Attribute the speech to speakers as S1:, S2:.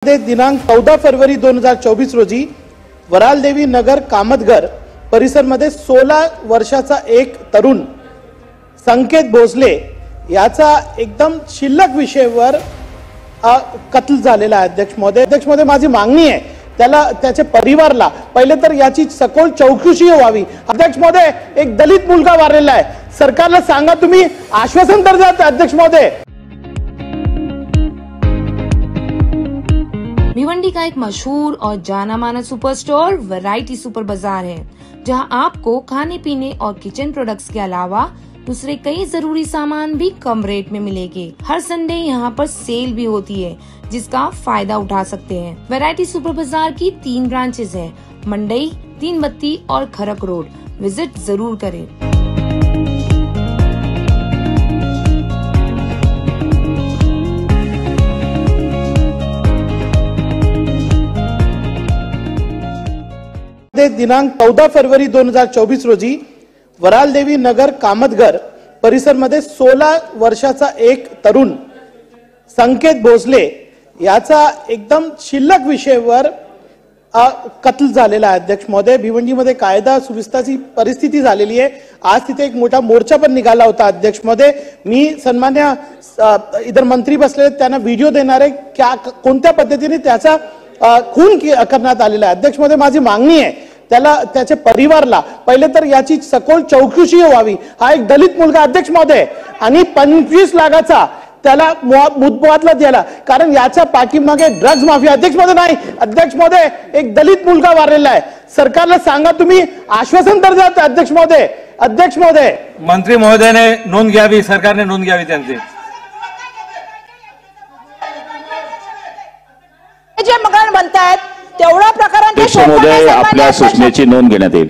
S1: दिनांक 14 फरवरी 2024 रोजी वरालदेवी नगर कामतघर परिसरमध्ये 16 वर्षाचा एक तरुण संकेत भोसले याचा एकदम शिल्लक विषयावर कत्ल झालेला आहे। अध्यक्ष महोदय माझी मागणी आहे त्याला त्याच्या परिवाराला पहिले तर याची सखोल चौकशी व्हावी। अध्यक्ष महोदय एक दलित मुलगा वारलेला आहे, सरकारला सांगा तुम्ही आश्वासन तर द्या अध्यक्ष महोदय।
S2: भिवंडी का एक मशहूर और जाना माना सुपर स्टोर वैरायटी सुपर बाजार है, जहां आपको खाने पीने और किचन प्रोडक्ट्स के अलावा दूसरे कई जरूरी सामान भी कम रेट में मिलेंगे। हर संडे यहां पर सेल भी होती है, जिसका फायदा उठा सकते हैं। वैरायटी सुपर बाजार की 3 ब्रांचेस हैं, मंडई, तीन बत्ती और खरक रोड। विजिट जरूर करें।
S1: दिनांक 14 फरवरी 2024 रोजी वरालदेवी नगर कामतघर परिसरमध्ये 16 वर्षाचा एक तरुण संकेत भोसले याचा एकदम शिल्लक विषयावर कत्ल झालेला आहे। अध्यक्ष महोदय भिवंडीमध्ये कायदा सुव्यवस्थेची परिस्थिती झालेली आहे। आज तिथे एक मोठा मोर्चा पण निघाला होता। अध्यक्ष महोदय मी सन्मान्य इधर मंत्री बसले त्यांना व्हिडिओ देणार आहे क्या कोणत्या पद्धतीने त्याचा खून करण्यात आलेला आहे। अध्यक्ष महोदय माझी मागणी आहे त्याला त्याच्या परिवाराला पहिले तर याची सखोल चौकशी व्हावी। हा एक दलित मुलगा अध्यक्ष महोदय आणि 25 लाखाचा त्याला मुदतवाढला दिला, कारण याच्या पाठीमागे ड्रग्ज माफिया। अध्यक्ष महोदय नाही, अध्यक्ष महोदय एक दलित मुलगा वारलेला आहे, सरकारला सांगा तुम्ही आश्वासन तर द्या अध्यक्ष महोदय। अध्यक्ष महोदय
S3: मंत्री महोदयाने नोंद घ्यावी, सरकारने नोंद घ्यावी त्यांची।
S4: जे मकान बनतायत तेवढा प्रकारांच्या
S5: आपल्या सूचनेची नोंद घेण्यात येईल।